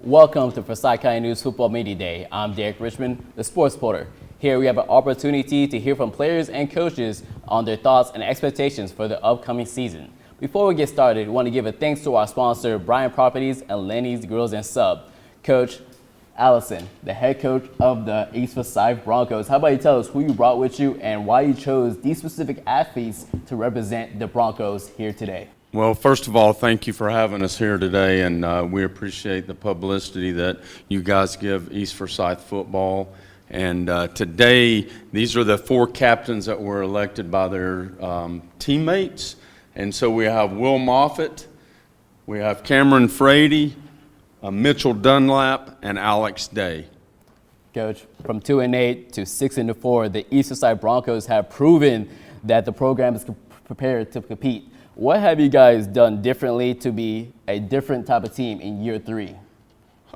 Welcome to Forsyth County News Football Media Day. I'm Derrick Richemond, the sports reporter. Here we have an opportunity to hear from players and coaches on their thoughts and expectations for the upcoming season. Before we get started, we want to give a thanks to our sponsor, Bryan Properties and Lenny's Grills and Sub. Coach Allison, the head coach of the East Forsyth Broncos. How about you tell us who you brought with you and why you chose these specific athletes to represent the Broncos here today? Well, first of all, thank you for having us here today, and we appreciate the publicity that you guys give East Forsyth football. And today, these are the 4 captains that were elected by their teammates. And so we have Will Moffitt, we have Cameron Frady, Mitchell Dunlap, and Alex Day. Coach, from 2-8 to 6-4, the East Forsyth Broncos have proven that the program is prepared to compete. What have you guys done differently to be a different type of team in year 3?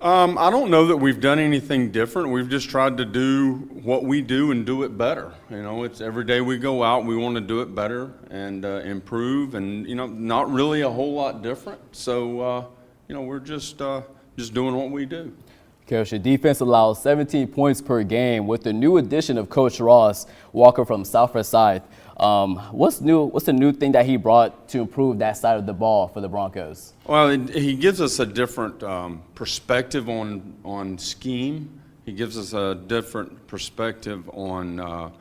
I don't know that we've done anything different. We've just tried to do what we do and do it better. You know, it's every day we go out, we want to do it better and improve, and not really a whole lot different. So we're just doing what we do. Coach, your defense allows 17 points per game with the new addition of Coach Ross Walker from South Forsyth. What's new? What's the new thing that he brought to improve that side of the ball for the Broncos? Well, he gives us a different perspective on scheme. He gives us a different perspective on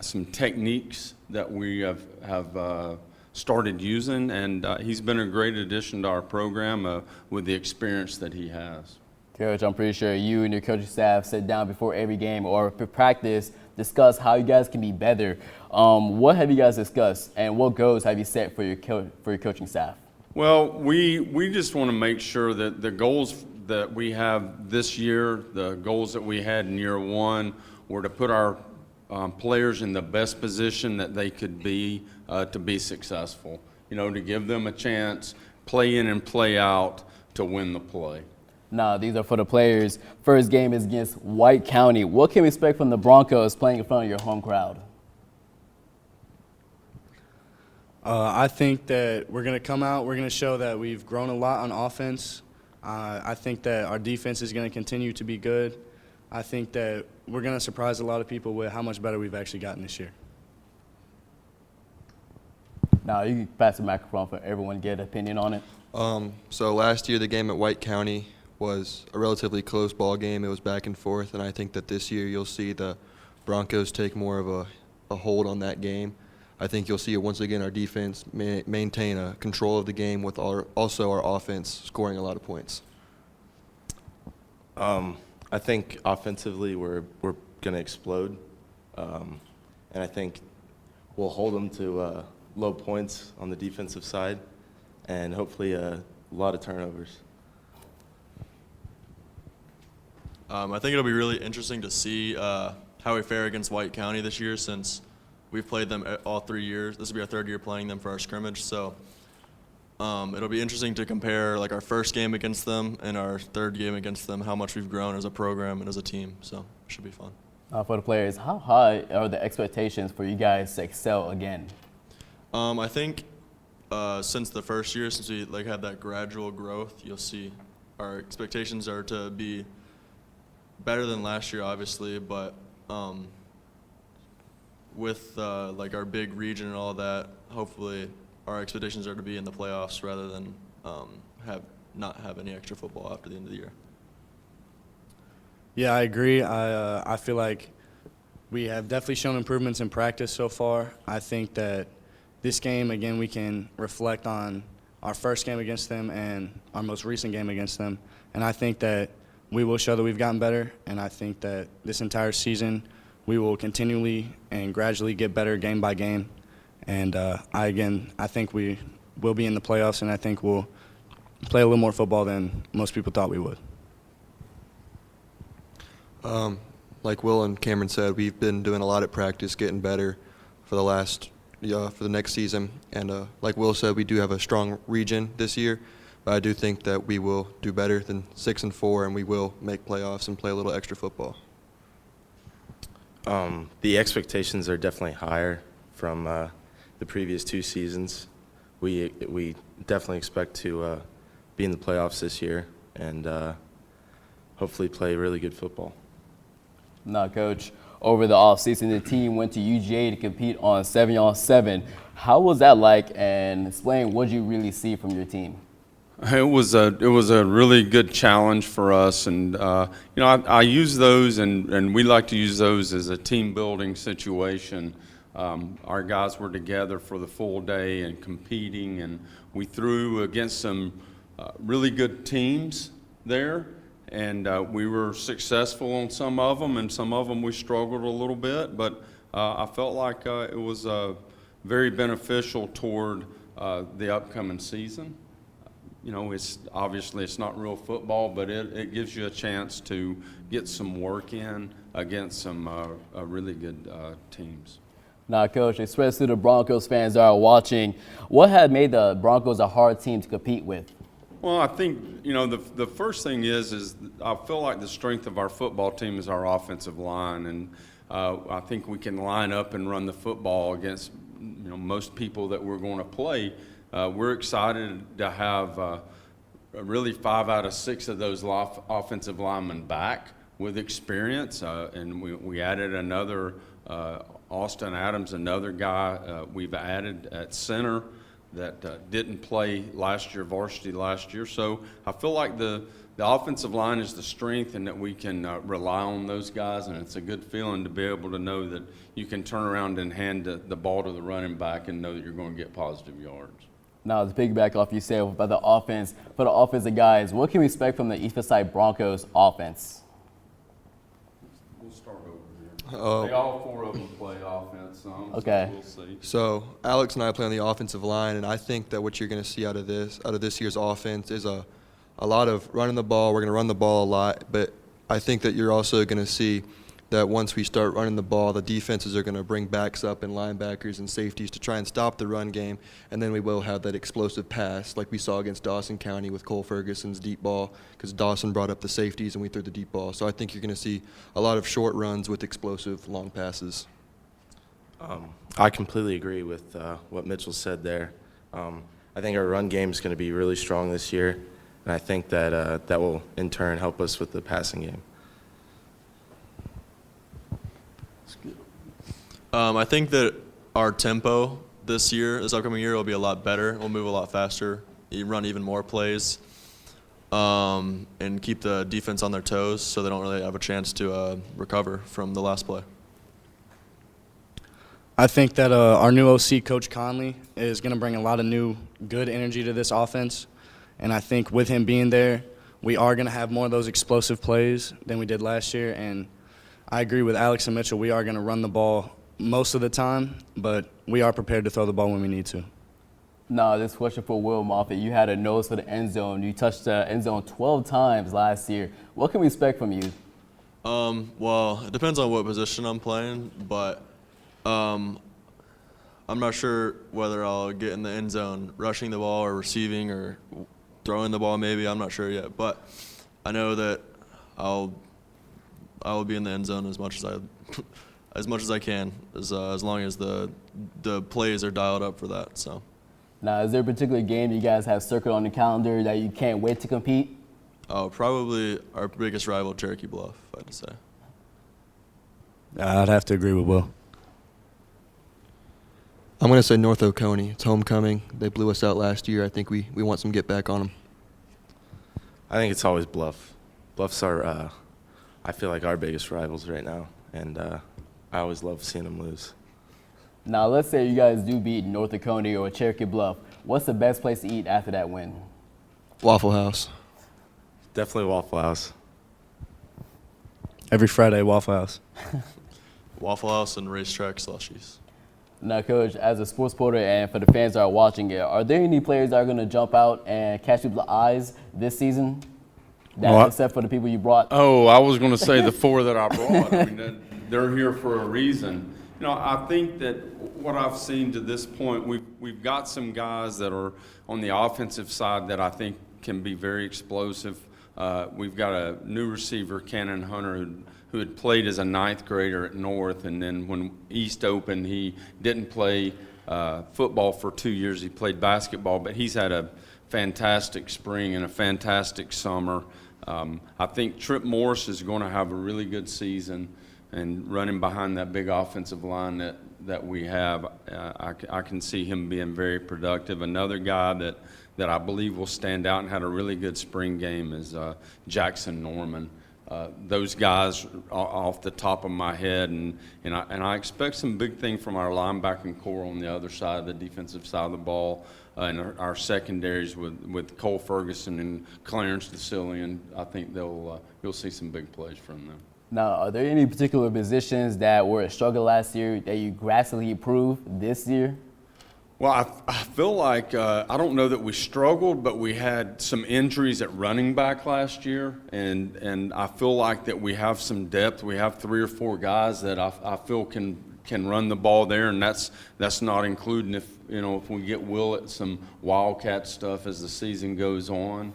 some techniques that we have started using, and he's been a great addition to our program with the experience that he has. Coach, I'm pretty sure you and your coaching staff sit down before every game or practice, discuss how you guys can be better. What have you guys discussed, and what goals have you set for your coaching staff? Well, we just want to make sure that the goals that we have this year, the goals that we had in year 1, were to put our players in the best position that they could be to be successful. To give them a chance, play in and play out to win the play. Now, these are for the players. First game is against White County. What can we expect from the Broncos playing in front of your home crowd? I think that we're going to come out, we're going to show that we've grown a lot on offense. I think that our defense is going to continue to be good. I think that we're going to surprise a lot of people with how much better we've actually gotten this year. Now, you can pass the microphone for everyone to get an opinion on it. So last year, the game at White County was a relatively close ball game. It was back and forth, and I think that this year you'll see the Broncos take more of a hold on that game. I think you'll see once again our defense maintain a control of the game with also our offense scoring a lot of points. I think offensively we're going to explode, and I think we'll hold them to low points on the defensive side, and hopefully a lot of turnovers. I think it'll be really interesting to see how we fare against White County this year, since we've played them all 3 years. This will be our 3rd year playing them for our scrimmage, so it'll be interesting to compare like our first game against them and our 3rd game against them, how much we've grown as a program and as a team, so it should be fun. For the players, how high are the expectations for you guys to excel again? I think since the first year, since we had that gradual growth, you'll see our expectations are to be better than last year, obviously, but with our big region and all that, hopefully our expectations are to be in the playoffs rather than not have any extra football after the end of the year. Yeah, I agree. I feel like we have definitely shown improvements in practice so far. I think that this game, again, we can reflect on our first game against them and our most recent game against them, and I think that we will show that we've gotten better, and I think that this entire season we will continually and gradually get better game by game. And I think we will be in the playoffs, and I think we'll play a little more football than most people thought we would. Like Will and Cameron said, we've been doing a lot at practice, getting better for the next season. And like Will said, we do have a strong region this year. But I do think that we will do better than 6-4, and we will make playoffs and play a little extra football. The expectations are definitely higher from the previous 2 seasons. We definitely expect to be in the playoffs this year, and hopefully play really good football. Now, Coach, over the offseason, the team went to UGA to compete on 7-on-7. How was that like, and explain what you really see from your team? It was a really good challenge for us, and I use those, and we like to use those as a team building situation. Our guys were together for the full day and competing, and we threw against some really good teams there, and we were successful on some of them, and some of them we struggled a little bit, but I felt like it was very beneficial toward the upcoming season. It's obviously it's not real football, but it gives you a chance to get some work in against some really good teams. Now, Coach, especially the Broncos fans that are watching, what had made the Broncos a hard team to compete with? Well, I think, the first thing is I feel like the strength of our football team is our offensive line, and I think we can line up and run the football against, most people that we're going to play. We're excited to have really 5 out of 6 of those offensive linemen back with experience, and we added another, Austin Adams, another guy we've added at center that didn't play varsity last year. So I feel like the offensive line is the strength, and that we can rely on those guys, and it's a good feeling to be able to know that you can turn around and hand the ball to the running back and know that you're going to get positive yards. Now, to piggyback off you said about the offense, for the offensive guys, what can we expect from the East Forsyth Broncos offense? We'll start over here. All 4 of them play offense. Okay. So we'll see. So Alex and I play on the offensive line, and I think that what you're going to see out of this year's offense is a lot of running the ball. We're going to run the ball a lot, but I think that you're also going to see that once we start running the ball, the defenses are going to bring backs up and linebackers and safeties to try and stop the run game, and then we will have that explosive pass like we saw against Dawson County with Cole Ferguson's deep ball, because Dawson brought up the safeties and we threw the deep ball. So I think you're going to see a lot of short runs with explosive long passes. I completely agree with what Mitchell said there. I think our run game is going to be really strong this year, and I think that that will in turn help us with the passing game. I think that our tempo this upcoming year, will be a lot better. We'll move a lot faster, run even more plays, and keep the defense on their toes so they don't really have a chance to recover from the last play. I think that our new OC, Coach Conley, is going to bring a lot of new good energy to this offense, and I think with him being there, we are going to have more of those explosive plays than we did last year, and I agree with Alex and Mitchell. We are going to run the ball most of the time, but we are prepared to throw the ball when we need to. Now, this question for Will Moffitt. You had a nose for the end zone. You touched the end zone 12 times last year. What can we expect from you? Well, it depends on what position I'm playing, but I'm not sure whether I'll get in the end zone rushing the ball or receiving or throwing the ball maybe. I'm not sure yet, but I know that I will be in the end zone as much as I can, as long as the plays are dialed up for that. So. Now, is there a particular game you guys have circled on the calendar that you can't wait to compete? Oh, probably our biggest rival, Cherokee Bluff, I had to say. I'd have to agree with Will. I'm going to say North Oconee. It's homecoming. They blew us out last year. I think we want some get back on them. I think it's always Bluff. Bluffs are, I feel like, our biggest rivals right now, and I always love seeing them lose. Now, let's say you guys do beat North Oconee or Cherokee Bluff. What's the best place to eat after that win? Waffle House. Definitely Waffle House. Every Friday, Waffle House. Waffle House and racetrack slushies. Now, Coach, as a sports reporter and for the fans that are watching it, are there any players that are going to jump out and catch people's eyes this season? Except for the people you brought? Oh, I was going to say the 4 that I brought. I mean, they're here for a reason. I think that what I've seen to this point, we've got some guys that are on the offensive side that I think can be very explosive. We've got a new receiver, Cannon Hunter, who had played as a 9th grader at North, and then when East opened, he didn't play football for 2 years. He played basketball, but he's had a fantastic spring and a fantastic summer. I think Trip Morris is going to have a really good season, and running behind that big offensive line that we have, I can see him being very productive. Another guy that I believe will stand out and had a really good spring game is Jackson Norman. Those guys off the top of my head, and I expect some big thing from our linebacking core on the other side, the defensive side of the ball, and our secondaries with Cole Ferguson and Clarence DeCillian. I think you'll see some big plays from them. Now, are there any particular positions that were a struggle last year that you gradually improved this year? Well, I feel like, I don't know that we struggled, but we had some injuries at running back last year, and I feel like that we have some depth. We have 3 or 4 guys that I feel can run the ball there, and that's not including if we get Will at some Wildcat stuff as the season goes on.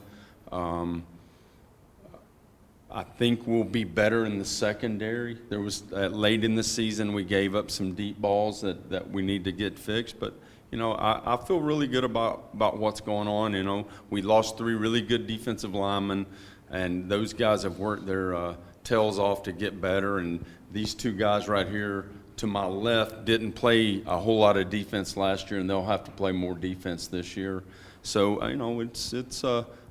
I think we'll be better in the secondary. There was late in the season we gave up some deep balls that we need to get fixed, but I feel really good about what's going on. We lost 3 really good defensive linemen, and those guys have worked their tails off to get better. And these 2 guys right here to my left didn't play a whole lot of defense last year, and they'll have to play more defense this year. So it's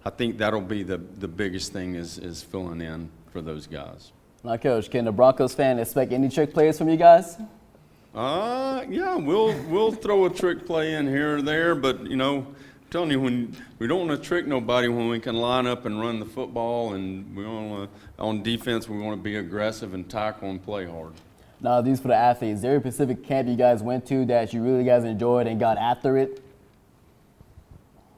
I think that'll be the biggest thing is filling in for those guys. Now, Coach, can the Broncos fan expect any trick plays from you guys? Yeah, we'll throw a trick play in here or there, but I'm telling you, when we don't want to trick nobody when we can line up and run the football, and on defense we want to be aggressive and tackle and play hard. Now, these for the athletes. Is there a specific camp you guys went to that you really guys enjoyed and got after it?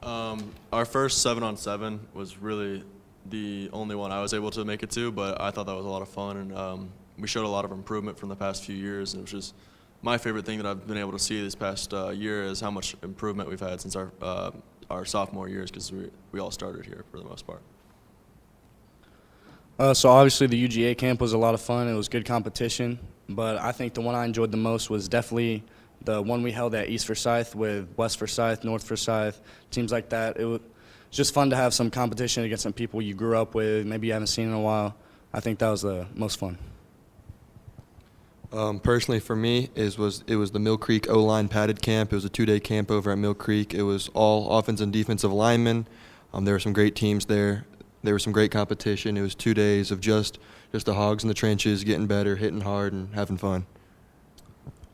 Our first 7-on-7 was really the only one I was able to make it to, but I thought that was a lot of fun, and we showed a lot of improvement from the past few years, and it was just my favorite thing that I've been able to see this past year is how much improvement we've had since our sophomore years, because we all started here for the most part. So obviously the UGA camp was a lot of fun. It was good competition, but I think the one I enjoyed the most was definitely the one we held at East Forsyth with West Forsyth, North Forsyth, teams like that. It was just fun to have some competition against some people you grew up with, maybe you haven't seen in a while. I think that was the most fun. Personally, for me, it was the Mill Creek O-line padded camp. It was a 2-day camp over at Mill Creek. It was all offensive and defensive linemen. There were some great teams there. There was some great competition. It was 2 days of just the hogs in the trenches, getting better, hitting hard, and having fun.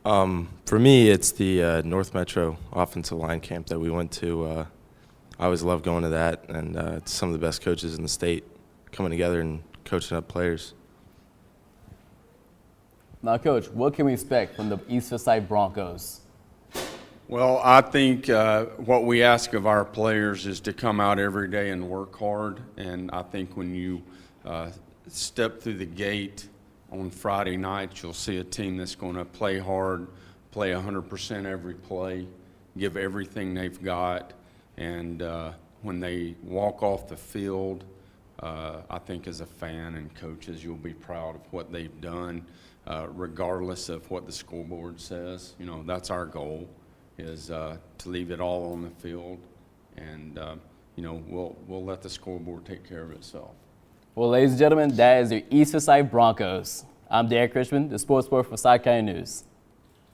For me, it's the North Metro offensive line camp that we went to. I always love going to that, and it's some of the best coaches in the state coming together and coaching up players. Now, Coach, what can we expect from the East Forsyth Broncos? Well, I think what we ask of our players is to come out every day and work hard. And I think when you step through the gate on Friday night, you'll see a team that's going to play hard, play 100% every play, give everything they've got. And when they walk off the field, I think as a fan and coaches, you'll be proud of what they've done, regardless of what the scoreboard says. That's our goal, is to leave it all on the field, and we'll let the scoreboard take care of itself. Well, ladies and gentlemen, that is the East Forsyth Broncos. I'm Derrick Richemond, the sports reporter for Forsyth County News.